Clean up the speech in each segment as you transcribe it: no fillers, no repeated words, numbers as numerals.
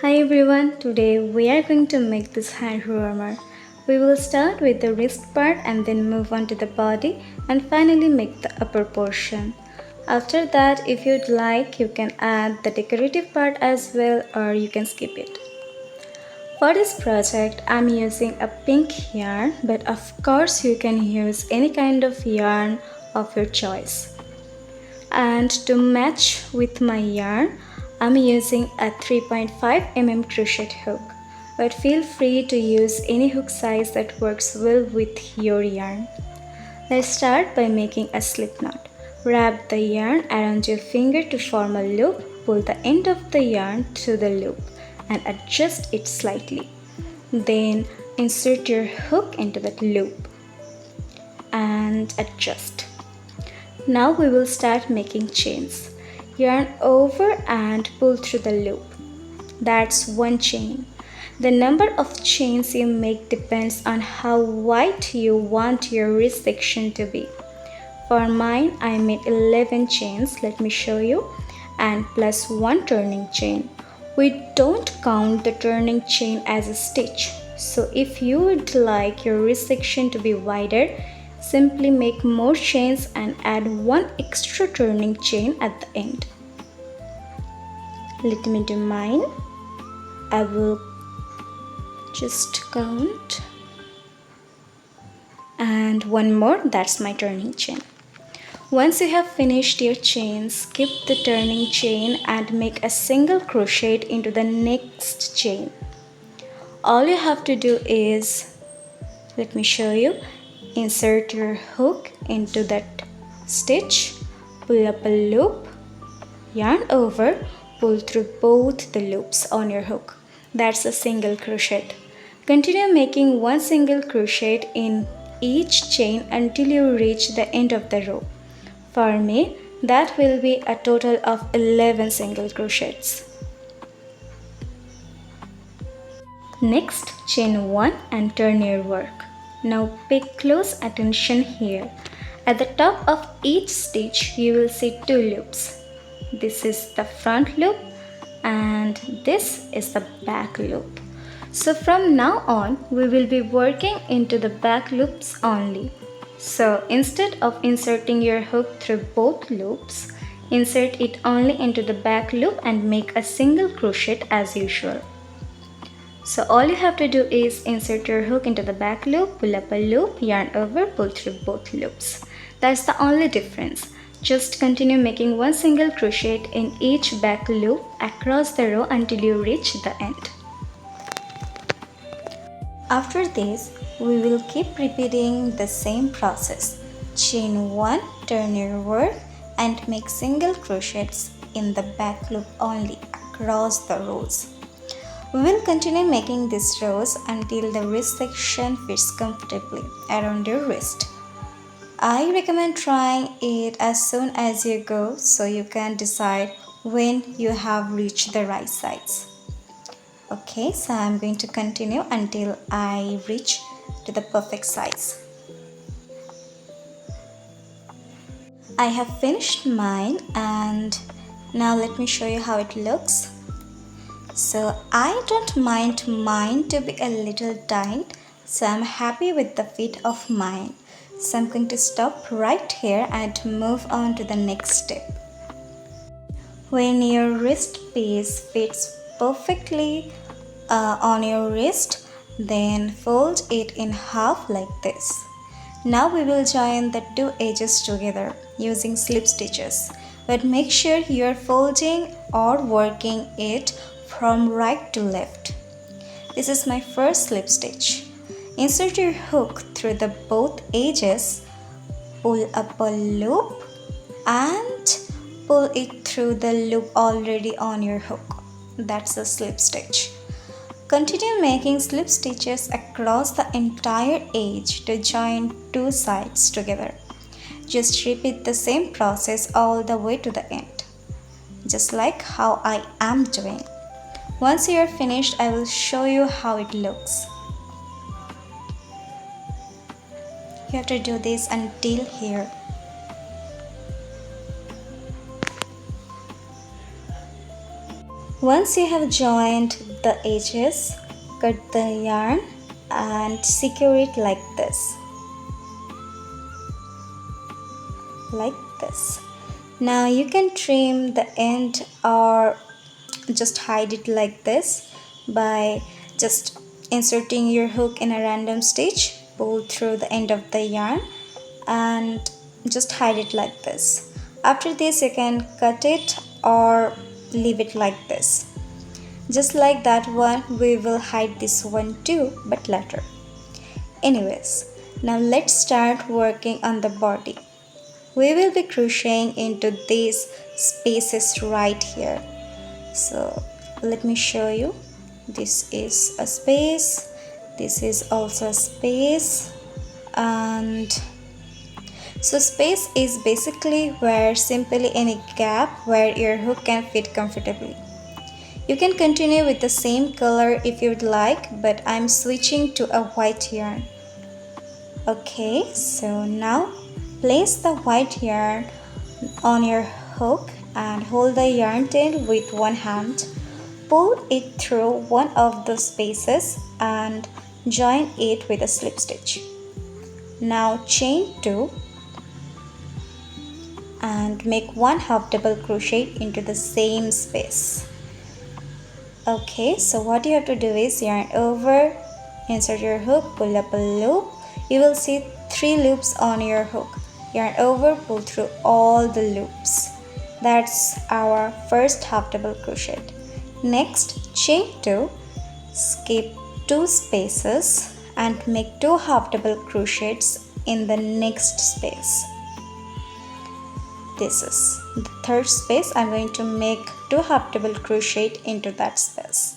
Hi everyone, today we are going to make this hand warmer. We will start with the wrist part and then move on to the body and finally make the upper portion. After that, if you'd like, you can add the decorative part as well or you can skip it. For this project, I'm using a pink yarn, but of course you can use any kind of yarn of your choice. And to match with my yarn, I'm using a 3.5 mm crochet hook, but feel free to use any hook size that works well with your yarn. Let's start by making a slip knot. Wrap the yarn around your finger to form a loop, pull the end of the yarn to the loop and adjust it slightly. Then insert your hook into that loop and adjust. Now we will start making chains. Yarn over and pull through the loop. That's one chain. The number of chains you make depends on how wide you want your wrist section to be. For mine, I made 11 chains, let me show you, and plus one turning chain. We don't count the turning chain as a stitch. So if you would like your wrist section to be wider, simply make more chains and add one extra turning chain at the end. Let me do mine. I will just count. And one more, that's my turning chain. Once you have finished your chain, skip the turning chain and make a single crochet into the next chain. All you have to do is, let me show you, insert your hook into that stitch, pull up a loop, yarn over, pull through both the loops on your hook. That's a single crochet. Continue making one single crochet in each chain until you reach the end of the row. For me, that will be a total of 11 single crochets. Next, chain 1 and turn your work. Now pay close attention here. At the top of each stitch, you will see two loops. This is the front loop and this is the back loop. So from now on, we will be working into the back loops only. So instead of inserting your hook through both loops, insert it only into the back loop and make a single crochet as usual. So all you have to do is insert your hook into the back loop, pull up a loop, yarn over, pull through both loops. That's the only difference. Just continue making one single crochet in each back loop across the row until you reach the end. After this, we will keep repeating the same process. Chain 1, turn your work and make single crochets in the back loop only across the rows. We will continue making these rows until the wrist section fits comfortably around your wrist. I recommend trying it as soon as you go so you can decide when you have reached the right size. Okay, so I'm going to continue until I reach to the perfect size. I have finished mine and now let me show you how it looks. So I don't mind mine to be a little tight, so I'm happy with the fit of mine. So I'm going to stop right here and move on to the next step. When your wrist piece fits perfectly on your wrist, then fold it in half like this. Now we will join the two edges together using slip stitches, but make sure you are folding or working it from right to left. This is my first slip stitch. Insert your hook through the both edges, pull up a loop and pull it through the loop already on your hook. That's a slip stitch. Continue making slip stitches across the entire edge to join two sides together. Just repeat the same process all the way to the end, just like how I am doing. Once you are finished, I will show you how it looks. You have to do this until here. Once you have joined the edges, cut the yarn and secure it like this. Like this. Now you can trim the end or just hide it like this by just inserting your hook in a random stitch, pull through the end of the yarn and just hide it like this. After this you can cut it or leave it like this. Just like that one, we will hide this one too, but later. Anyways, now let's start working on the body. We will be crocheting into these spaces right here. So let me show you. This is a space, this is also a space, and so space is basically where simply any gap where your hook can fit comfortably. You can continue with the same color if you would like, but I'm switching to a white yarn. Okay, so now place the white yarn on your hook and hold the yarn tail with one hand. Pull it through one of the spaces and join it with a slip stitch. Now chain 2 and make one half double crochet into the same space. Okay, so what you have to do is yarn over, insert your hook, pull up a loop. You will see 3 loops on your hook. Yarn over, pull through all the loops. That's our first half double crochet. Next, chain 2, skip 2 spaces and make 2 half double crochets in the next space. This is the third space. I'm going to make 2 half double crochet into that space.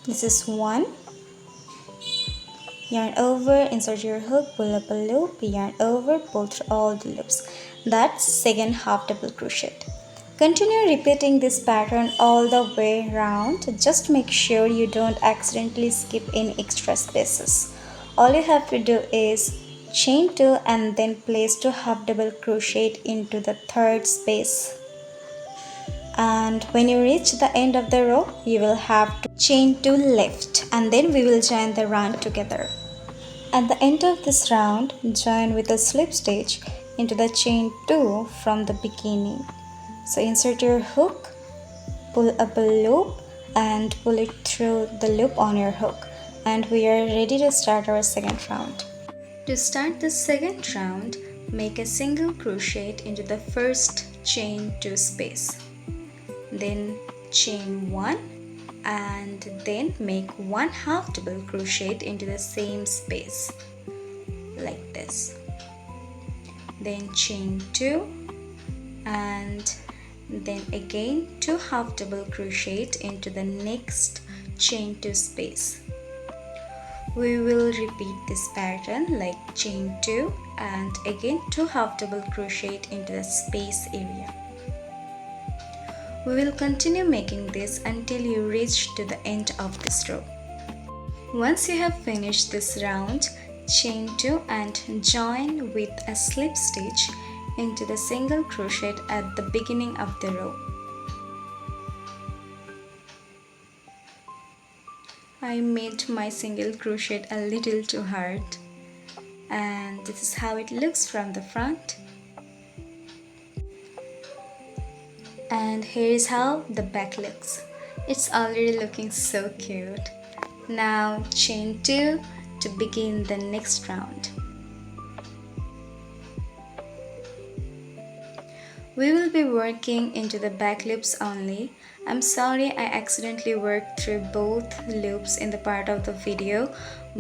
This is 1. Yarn over, insert your hook, pull up a loop, yarn over, pull through all the loops. That's second half double crochet. Continue repeating this pattern all the way around. Just make sure you don't accidentally skip any extra spaces. All you have to do is chain 2 and then place 2 half double crochet into the third space. And when you reach the end of the row, you will have to chain 2 left and then we will join the round together. At the end of this round, join with a slip stitch into the chain 2 from the beginning. So insert your hook, pull up a loop and pull it through the loop on your hook, and we are ready to start our second round. To start the second round, make a single crochet into the first chain 2 space. Then chain 1 and then make 1 half double crochet into the same space like this. Then chain 2 and then again 2 half double crochet into the next chain 2 space. We will repeat this pattern like chain 2 and again 2 half double crochet into the space area. We will continue making this until you reach to the end of this row. Once you have finished this round, chain 2 and join with a slip stitch into the single crochet at the beginning of the row. I made my single crochet a little too hard, and this is how it looks from the front. And here is how the back looks. It's already looking so cute. Now chain 2 to begin the next round. We will be working into the back loops only. I'm sorry I accidentally worked through both loops in the part of the video,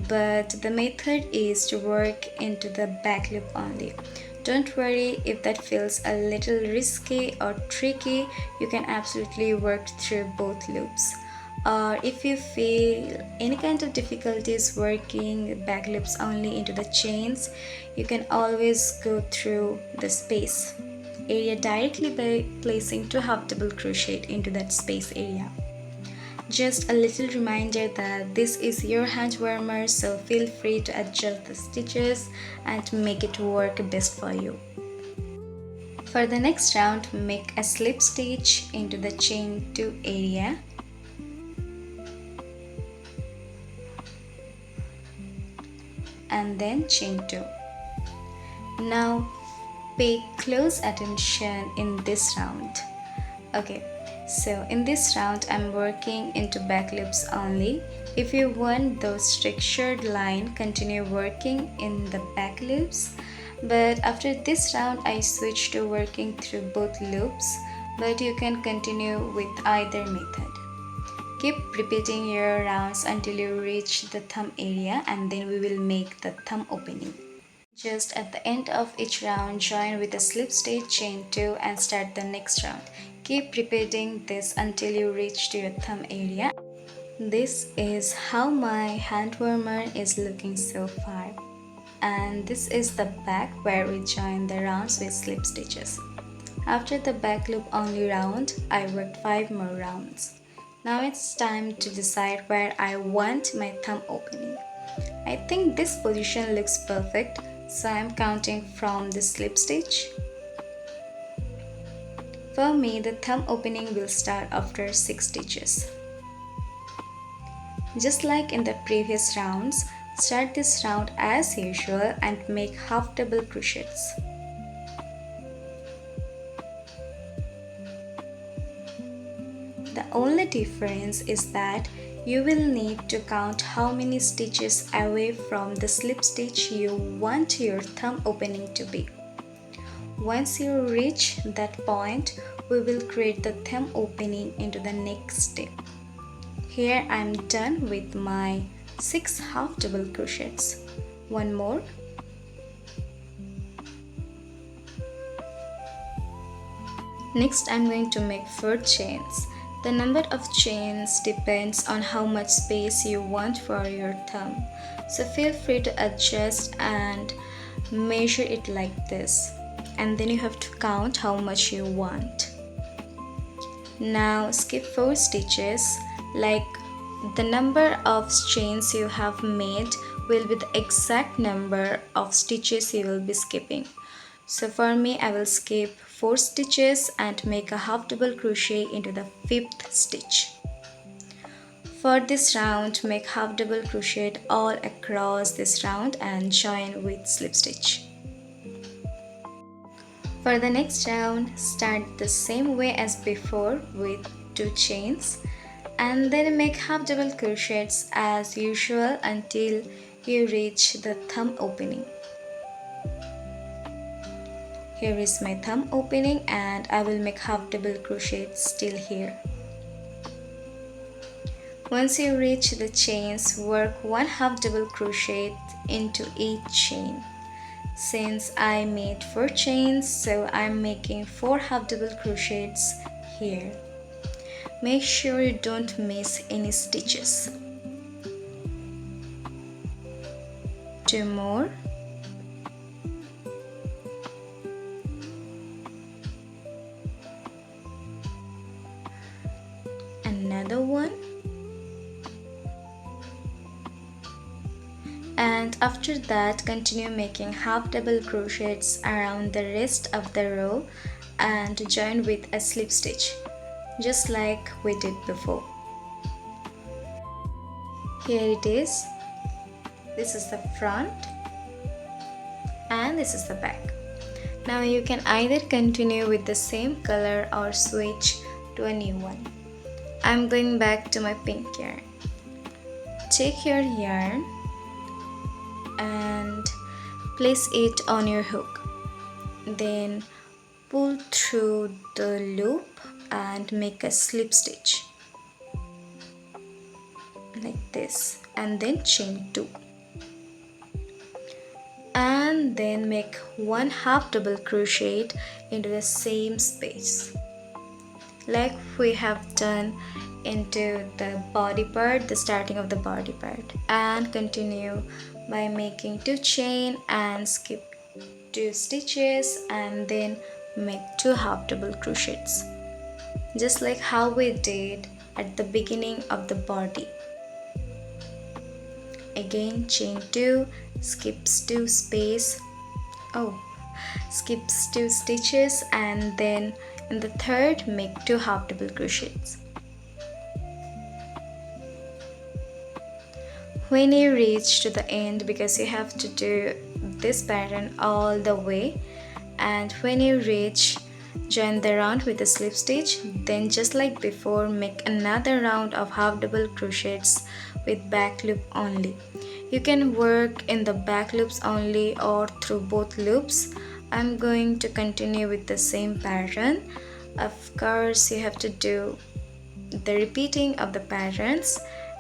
but the method is to work into the back loop only. Don't worry if that feels a little risky or tricky, you can absolutely work through both loops. Or if you feel any kind of difficulties working back loops only into the chains, you can always go through the space area directly by placing 2 half double crochet into that space area. Just a little reminder that this is your hand warmer, so feel free to adjust the stitches and make it work best for you. For the next round, make a slip stitch into the chain 2 area. And then chain 2. Now pay close attention in this round. Okay, so in this round I'm working into back loops only. If you want those textured line, continue working in the back loops. But after this round I switch to working through both loops, but you can continue with either method. Keep repeating your rounds until you reach the thumb area, and then we will make the thumb opening. Just at the end of each round, join with a slip stitch, chain 2 and start the next round. Keep repeating this until you reach to your thumb area. This is how my hand warmer is looking so far. And this is the back where we join the rounds with slip stitches. After the back loop only round, I worked 5 more rounds. Now it's time to decide where I want my thumb opening. I think this position looks perfect, so I'm counting from the slip stitch. For me, the thumb opening will start after 6 stitches. Just like in the previous rounds, start this round as usual and make half double crochets. The only difference is that you will need to count how many stitches away from the slip stitch you want your thumb opening to be. Once you reach that point, we will create the thumb opening into the next step. Here I am done with my 6 half double crochets. One more. Next I am going to make 4 chains. The number of chains depends on how much space you want for your thumb. So feel free to adjust and measure it like this. And then you have to count how much you want. Now skip 4 stitches. Like the number of chains you have made will be the exact number of stitches you will be skipping. So for me, I will skip 4 stitches and make a half double crochet into the 5th stitch. For this round, make half double crochet all across this round and join with slip stitch. For the next round, start the same way as before with 2 chains and then make half double crochets as usual until you reach the thumb opening. Here is my thumb opening and I will make half double crochet still here. Once you reach the chains, work 1 half double crochet into each chain. Since I made 4 chains, so I'm making 4 half double crochets here. Make sure you don't miss any stitches. 2 more. Another one. And after that, continue making half double crochets around the rest of the row and join with a slip stitch, just like we did before. Here it is. This is the front and this is the back. Now you can either continue with the same color or switch to a new one. I'm going back to my pink yarn. Take your yarn and place it on your hook. Then pull through the loop and make a slip stitch like this and then chain 2 and then make 1 half double crochet into the same space like we have done into the body part, the starting of the body part, and continue by making 2 chain and skip 2 stitches and then make 2 half double crochets, just like how we did at the beginning of the body. Again chain 2, skips 2 space, skips 2 stitches, and then in the third make 2 half double crochets. When you reach to the end, because you have to do this pattern all the way, and when you reach, join the round with a slip stitch, then just like before make another round of half double crochets with back loop only. You can work in the back loops only or through both loops. I'm going to continue with the same pattern. Of course you have to do the repeating of the patterns,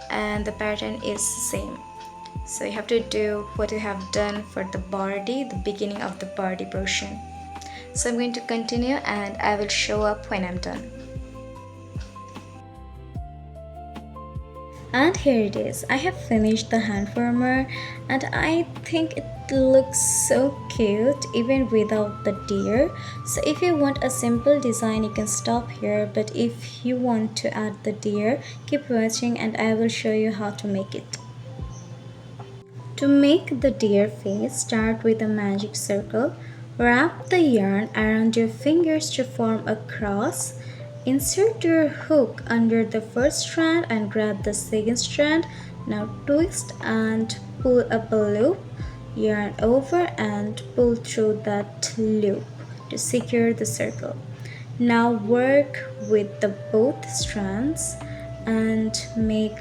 and the pattern is same, so you have to do what you have done for the body, the beginning of the body portion. So I'm going to continue and I will show up when I'm done. And here it is. I have finished the hand warmer and I think it looks so cute even without the deer. So if you want a simple design you can stop here, but if you want to add the deer, keep watching and I will show you how to make it. To make the deer face, start with a magic circle. Wrap the yarn around your fingers to form a cross. Insert your hook under the first strand and grab the second strand. Now twist and pull up a loop. Yarn over and pull through that loop to secure the circle. Now work with the both strands and make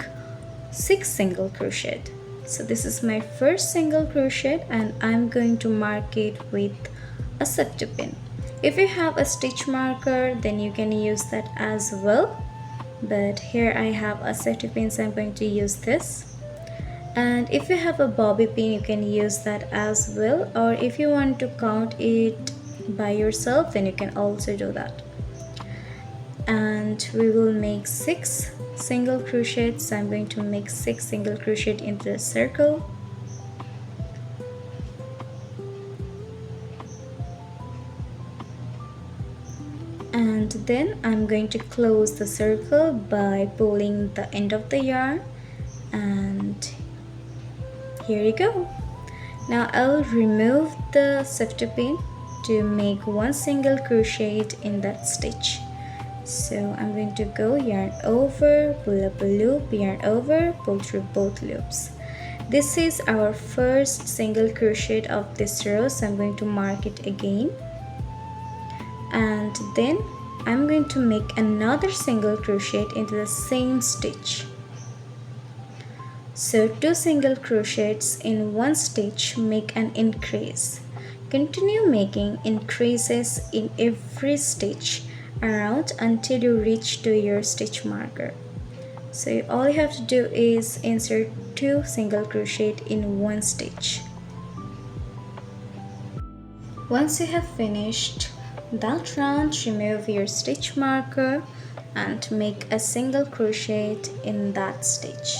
6 single crochet. So this is my first single crochet and I'm going to mark it with a safety pin. If you have a stitch marker then you can use that as well, but here I have a safety pin so I'm going to use this. And if you have a bobby pin you can use that as well, or if you want to count it by yourself then you can also do that. And we will make 6 single crochets, so I'm going to make 6 single crochet into the circle. And then I'm going to close the circle by pulling the end of the yarn, and here you go. Now I'll remove the safety pin to make 1 single crochet in that stitch. So I'm going to go yarn over, pull up a loop, yarn over, pull through both loops. This is our first single crochet of this row, so I'm going to mark it again. And then I'm going to make another single crochet into the same stitch. So 2 single crochets in 1 stitch make an increase. Continue making increases in every stitch around until you reach to your stitch marker. So all you have to do is insert 2 single crochet in 1 stitch. Once you have finished that round, remove your stitch marker and make a single crochet in that stitch.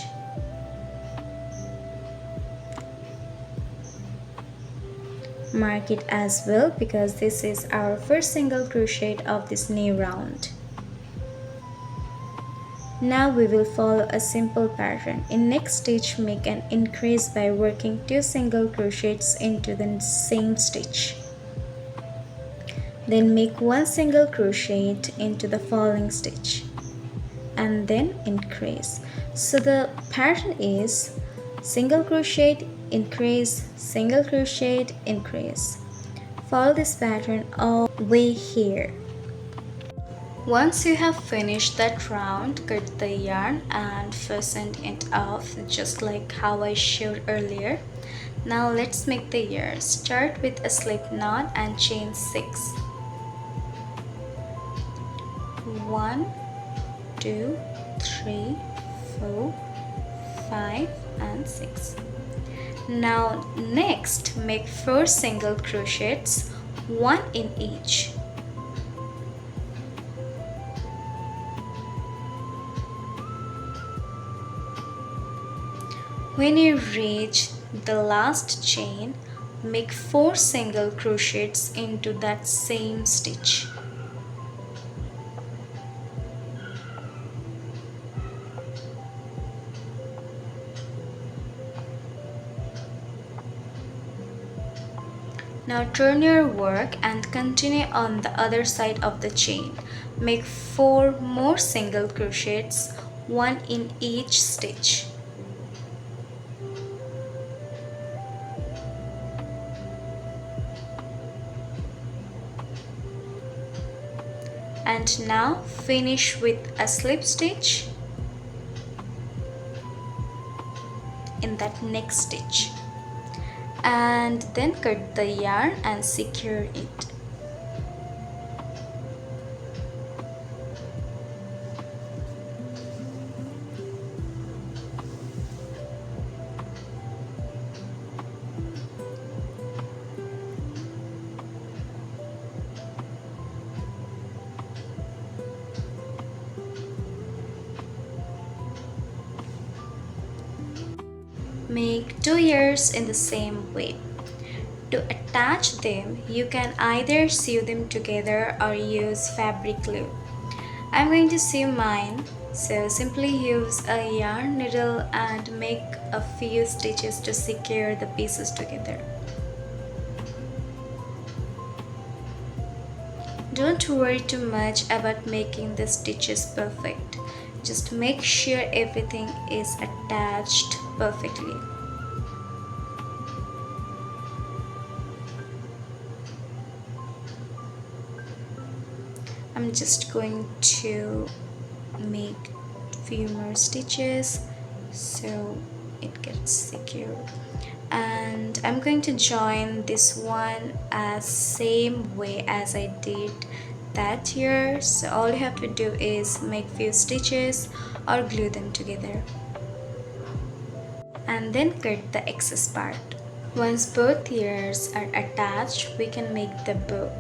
Mark it as well because this is our first single crochet of this new round. Now we will follow a simple pattern. In next stitch make an increase by working 2 single crochets into the same stitch. Then make 1 single crochet into the following stitch and then increase. So the pattern is single crochet, increase, single crochet, increase. Follow this pattern all the way here. Once you have finished that round, cut the yarn and fasten it off just like how I showed earlier. Now let's make the ears. Start with a slip knot and chain 6. 1, 2, 3, 4, 5 and 6. Now next make 4 single crochets, 1 in each. When you reach the last chain, make 4 single crochets into that same stitch. Now turn your work and continue on the other side of the chain. Make 4 more single crochets, 1 in each stitch. And now finish with a slip stitch in that next stitch, and then cut the yarn and secure it. Make 2 ears in the same way. To attach them, you can either sew them together or use fabric glue. I'm going to sew mine, so simply use a yarn needle and make a few stitches to secure the pieces together. Don't worry too much about making the stitches perfect. Just make sure everything is attached perfectly. I'm just going to make few more stitches so it gets secure, and I'm going to join this one as same way as I did that here. So all you have to do is make few stitches or glue them together and then cut the excess part. Once both ears are attached, we can make the bow.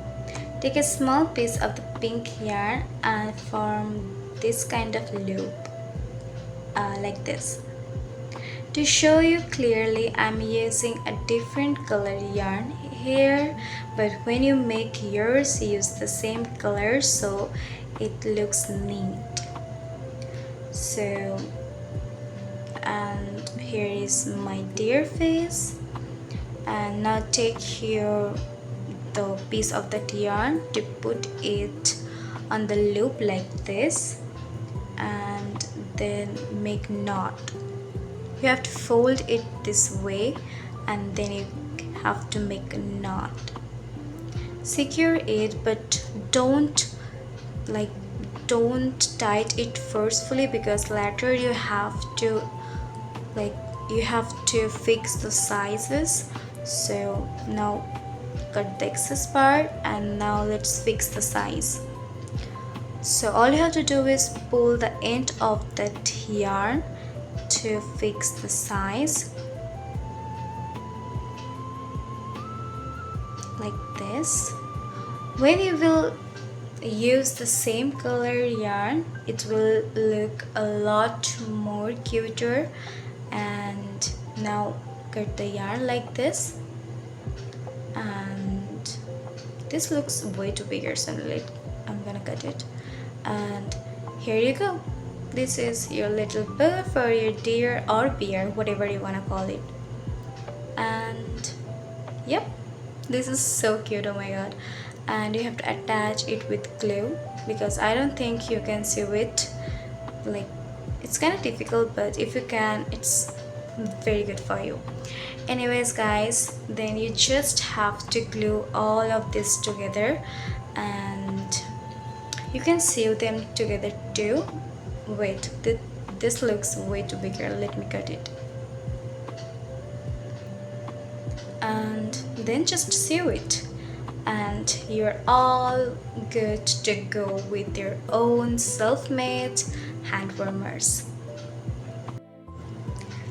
Take a small piece of the pink yarn and form this kind of loop, like this. To show you clearly, I'm using a different color yarn here, but when you make yours, use the same color so it looks neat. So, and here is my deer face, and now take here the piece of that yarn to put it on the loop like this, and then make knot. You have to fold it this way and then you have to make a knot. Secure it, but don't tight it forcefully, because later you have to fix the sizes. So now cut the excess part, and now let's fix the size. So all you have to do is pull the end of that yarn to fix the size, like this. When you will use the same color yarn, it will look a lot more cuter. And now cut the yarn like this, and this looks way too bigger, so I'm gonna cut it, and here you go. This is your little bow for your deer or bear, whatever you want to call it. And yep, this is so cute, oh my god. And you have to attach it with glue, because I don't think you can sew it. It's kind of difficult, but if you can, it's very good for you. Anyways guys, then you just have to glue all of this together, and you can sew them together too. Wait, this looks way too bigger. Let me cut it. And then just sew it, and you're all good to go with your own self-made hand warmers.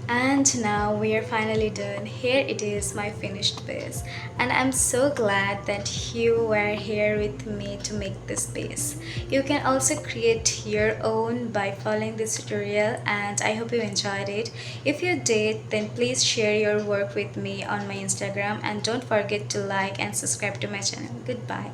And now we are finally done. Here it is, my finished piece, and I'm so glad that you were here with me to make this piece. You can also create your own by following this tutorial, and I hope you enjoyed it. If you did, then please share your work with me on my Instagram, and don't forget to like and subscribe to my channel. Goodbye.